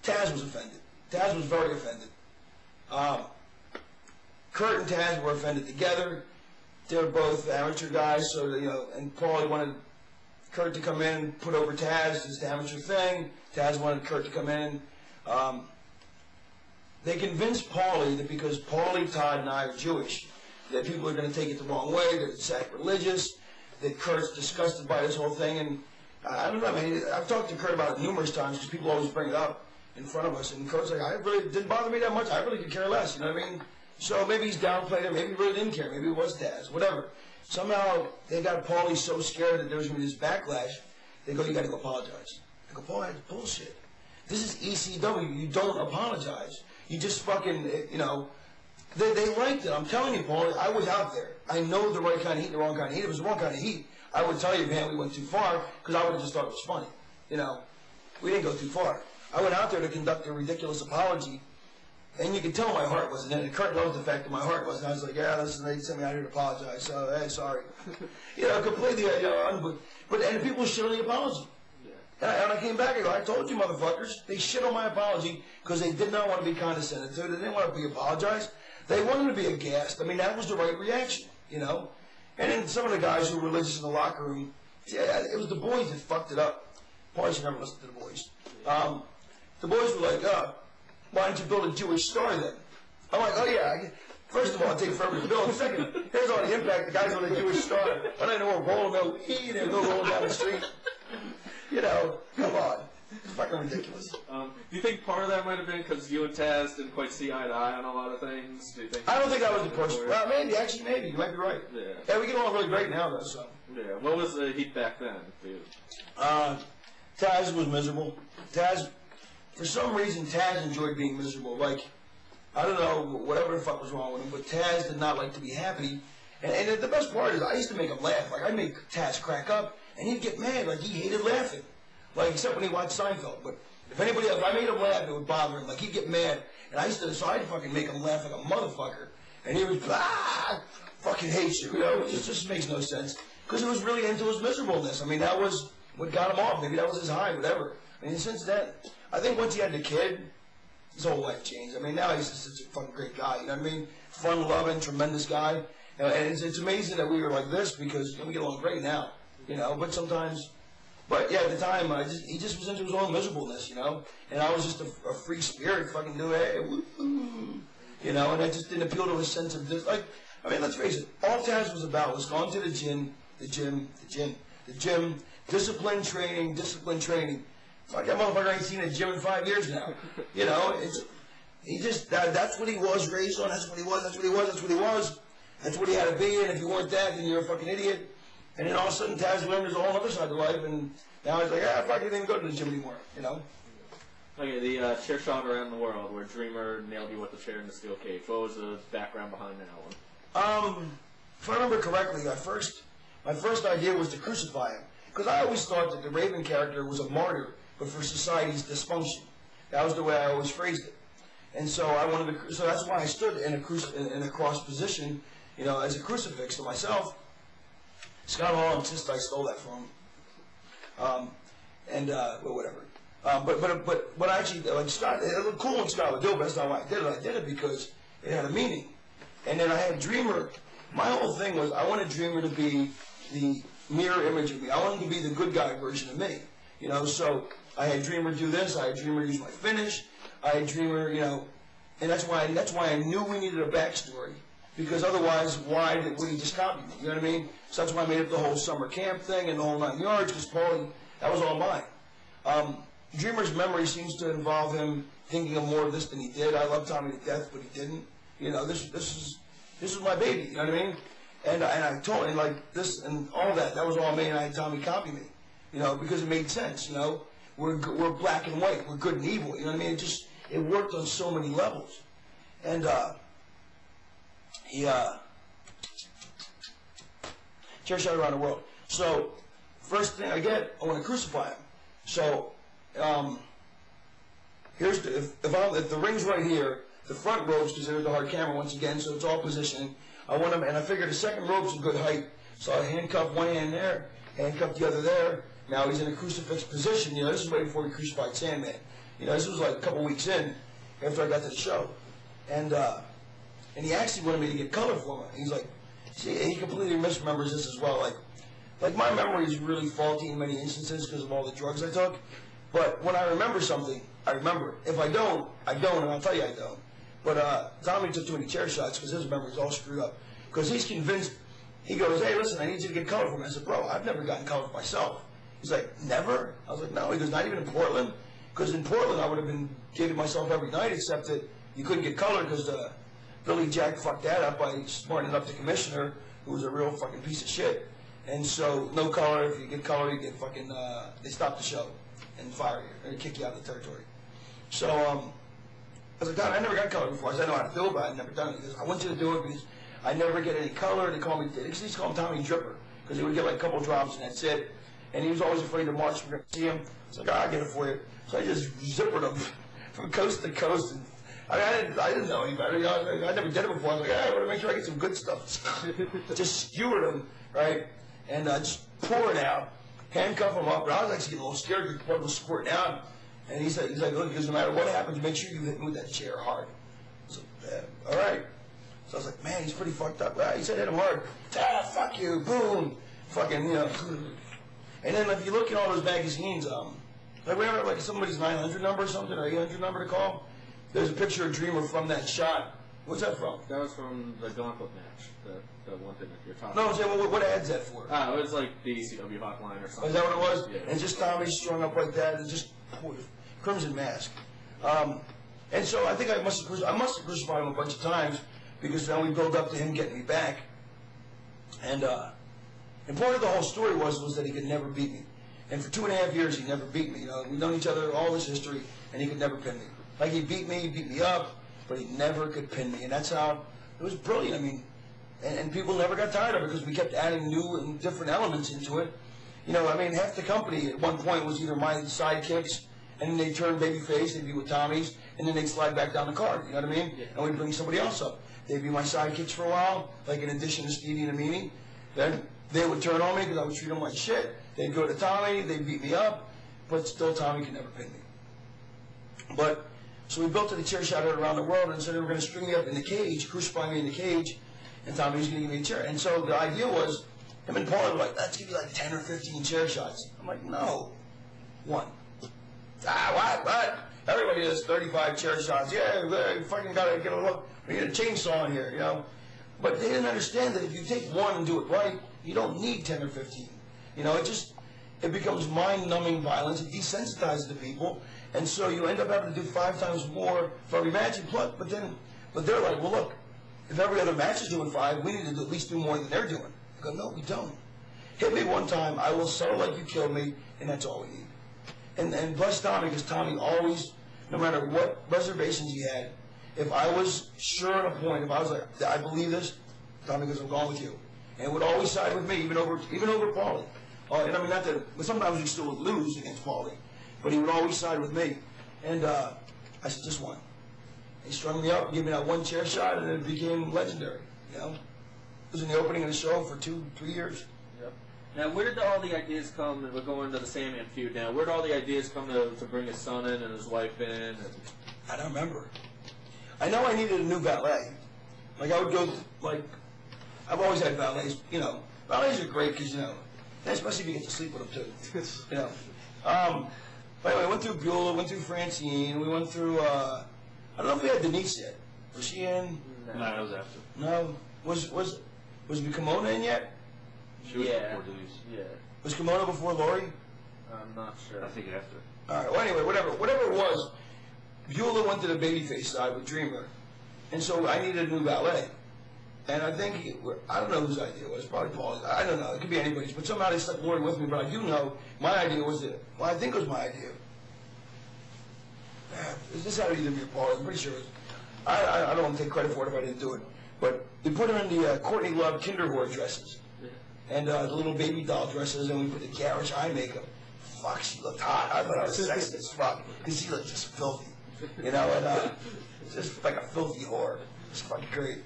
Taz was offended. Taz was very offended. Kurt and Taz were offended together. They were both amateur guys, so and Paulie wanted Kurt to come in and put over Taz, this amateur thing. Taz wanted Kurt to come in. They convinced Paulie that because Paulie, Todd, and I are Jewish, that people are going to take it the wrong way, that it's sacrilegious, that Kurt's disgusted by this whole thing. And I don't know, I mean, I've talked to Kurt about it numerous times because people always bring it up in front of us. And Kurt's like, it really didn't bother me that much. I really could care less, you know what I mean? So maybe he's downplayed it. Maybe he really didn't care. Maybe it was Taz, whatever. Somehow they got Paulie so scared that there was going to be this backlash. They go, you got to go apologize. I go, Paulie, that's bullshit. This is ECW. You don't apologize. You just fucking, they liked it. I'm telling you, Paulie, I was out there. I know the right kind of heat and the wrong kind of heat. If it was the wrong kind of heat, I would tell you, man, we went too far, because I would have just thought it was funny. We didn't go too far. I went out there to conduct a ridiculous apology, and you could tell my heart wasn't in it. Kurt knows the fact that my heart wasn't. I was like, yeah, listen, they sent me out here to apologize, so, hey, sorry. Completely, and people shit on the apology. And I came back and go, I told you motherfuckers, they shit on my apology because they did not want to be condescended to. They didn't want to be apologized. They wanted to be aghast. I mean, that was the right reaction, And then some of the guys who were religious in the locker room, it was the boys that fucked it up. Probably should never listen to the boys. The boys were like, why don't you build a Jewish star then? I'm like, oh yeah, first of all, I'll take forever to build. Second, here's all the impact the guys on a Jewish star. I don't know we're rolling no weed and go rolling down the street. Come on. It's fucking ridiculous. Do you think part of that might have been because you and Taz didn't quite see eye to eye on a lot of things? Do you think? I don't think that was the person. Well, maybe. You might be right. Yeah, we get along really great now, though, so. Yeah. What was the heat back then, dude? Taz was miserable. Taz, for some reason, Taz enjoyed being miserable. Like, I don't know, whatever the fuck was wrong with him, but Taz did not like to be happy. And the best part is, I used to make him laugh. Like, I'd make Taz crack up, and he'd get mad. Like, he hated laughing. Like, except when he watched Seinfeld. But if anybody else, if I made him laugh, it would bother him. Like, he'd get mad. And I used to, so I'd fucking make him laugh like a motherfucker. And he would, fucking hate you, It just makes no sense. Because he was really into his miserableness. I mean, that was what got him off. Maybe that was his high, whatever. I mean, since then, I think once he had the kid, his whole life changed. I mean, now he's just such a fucking great guy, you know what I mean? Fun-loving, tremendous guy. And it's amazing that we were like this because we get along great now, but sometimes... But yeah, at the time, he just was into his own miserableness, And I was just a free spirit, fucking do it, and I just didn't appeal to his sense of this. Like, I mean, let's face it, all Taz was about was going to the gym, discipline training. Fuck, that motherfucker ain't seen a gym in 5 years now. That's what he was raised on. That's what he was. That's what he had to be. And if you weren't that, then you're a fucking idiot. And then all of a sudden, Taz learned his whole other side of life, and now he's like, fuck, I didn't even go to the gym anymore, Okay, the chair shot around the world where Dreamer nailed you with the chair in the steel cage. What was the background behind that one? If I remember correctly, my first idea was to crucify him. Because I always thought that the Raven character was a martyr, but for society's dysfunction. That was the way I always phrased it. And so so that's why I stood in a cross position, as a crucifix to myself. Scott Hall insists I stole that from him. Whatever. But actually, like Scott, it looked cool when Scott would do it, but that's not why I did it. I did it because it had a meaning. And then I had Dreamer. My whole thing was I wanted Dreamer to be the mirror image of me. I wanted him to be the good guy version of me. So I had Dreamer do this. I had Dreamer use my finish. I had Dreamer, and that's why I knew we needed a backstory. Because otherwise, why would he just copy me? You know what I mean? So that's why I made up the whole summer camp thing and the whole 9 yards, because Paulie, that was all mine. Dreamer's memory seems to involve him thinking of more of this than he did. I love Tommy to death, but he didn't. This is my baby, you know what I mean? And I told him, like, this and all that was all me, and I had Tommy copy me, because it made sense, We're black and white, we're good and evil, you know what I mean? It worked on so many levels. And, chair shot around the world. So, first thing I want to crucify him. So, here's if the ring's right here, the front rope's because there's the hard camera once again, so it's all positioning. I want him, and I figured the second rope's a good height, so I handcuff one hand there, handcuff the other there. Now he's in a crucifix position. This is way before he crucified Sandman. You know, this was like a couple weeks in after I got to the show. And he actually wanted me to get color for him. He's like, see, he completely misremembers this as well. Like my memory is really faulty in many instances because of all the drugs I took. But when I remember something, I remember it. If I don't, and I'll tell you I don't. But Tommy took too many chair shots because his memory's all screwed up. Because he's convinced, he goes, hey, listen, I need you to get color for me. I said, bro, I've never gotten color for myself. He's like, never? I was like, no. He goes, not even in Portland? Because in Portland, I would have been giving myself every night, except that you couldn't get color because Billy Jack fucked that up by smartening up the commissioner, who was a real fucking piece of shit. And so, no color. If you get color, you get fucking, they stop the show and fire you, or kick you out of the territory. So, I was like, God, I never got color before. I said, I know how to do it, but I've never done it. He goes, I want you to do it because I never get any color. They call me, they used to call him Tommy Dripper, because he would get like a couple drops and that's it. And he was always afraid to march. We're going to see him. I was like, I'll get it for you. So I just zippered him from coast to coast. And I didn't know any better. You know, I never did it before. I was like, I want to make sure I get some good stuff. Just skewered him, right? And just pour it out, handcuff him up. But I was actually getting a little scared because the blood was squirting out. And he's like, look, because no matter what happens, make sure you hit me with that chair hard. I was like, yeah, all right. So I was like, man, he's pretty fucked up. He said, hit him hard. Fuck you, boom. Fucking, you know. And then if you look at all those magazines, like whenever like somebody's 900 number or something, or 800 number to call, there's a picture of Dreamer from that shot. What's that from? That was from the Gauntlet match, the one thing that you're talking about. No, I'm saying, what ad's that for? It was like the ECW hotline or something. Oh, is that what it was? Yeah. And just Tommy strung up like that, and just Crimson Mask. And so I think I must have crucified him a bunch of times, because then we build up to him getting me back. And part of the whole story was that he could never beat me. And for 2.5 years, he never beat me. You know, we've known each other all this history, and he could never pin me. Like, he beat me up, but he never could pin me. And that's how, it was brilliant. I mean, and people never got tired of it because we kept adding new and different elements into it. You know, I mean, half the company at one point was either my sidekicks, and then they'd turn babyface, they'd be with Tommy's, and then they'd slide back down the card, you know what I mean? Yeah. And we'd bring somebody else up. They'd be my sidekicks for a while, like in addition to Stevie and Amini. Then they would turn on me because I would treat them like shit. They'd go to Tommy, they'd beat me up, but still Tommy could never pin me. But, so we built to the chair shot around the world, and so they were going to string me up in the cage, crucify me in the cage, and Tommy was going to give me a chair. And so the idea was, him and Paul were like, let's give you like 10 or 15 chair shots. I'm like, no, one. What? Everybody does 35 chair shots. Yeah, you fucking gotta get a look. We need a chainsaw in here, you know. But they didn't understand that if you take one and do it right, you don't need 10 or 15. You know, it becomes mind-numbing violence. It desensitizes the people, and so you end up having to do 5 times more for every match. But they're like, well, look, if every other match is doing 5, we need to at least do more than they're doing. I go, no, we don't. Hit me one time, I will settle like you killed me, and that's all we need. And bless Tommy, because Tommy always, no matter what reservations he had, if I was sure at a point, if I was like, I believe this, Tommy goes, I'm going with you. And would always side with me, even over Paulie. And I mean, not that, but sometimes we still would lose against Paulie, but he would always side with me. And I said, just one. He strung me up, gave me that one chair shot, and it became legendary, you know? It was in the opening of the show for 2-3 years. Yep. Now, where did all the ideas come, and we're going to the Sandman feud now, where did all the ideas come to bring his son in and his wife in? And... I don't remember. I know I needed a new valet. Like, I would go, like, I've always had valets, you know. Valets are great because, you know, especially if you get to sleep with them, too. You know. But anyway, I went through Beulah, went through Francine, we went through, I don't know if we had Denise yet. Was she in? No, that was after. No. Was Kimona in yet? She was before Denise. Yeah. Was Kimona before Lori? I'm not sure. I think after. All right. Well, anyway, whatever it was, Beulah went to the babyface side with Dreamer, and so I needed a new valet. And I think I don't know whose idea it was. Probably Paul's. I don't know. It could be anybody's. But somehow they stuck Lori with me. But I do know my idea was that. Well, I think it was my idea. This had to either be Paul. I'm pretty sure it was. I don't want to take credit for it if I didn't do it. But we put her in the Courtney Love Kinderhort dresses. And the little baby doll dresses, and we put the garish eye makeup. Fuck, she looked hot. I thought I was sexy as fuck. Because she looked just filthy. You know, and just like a filthy whore. It's fucking great.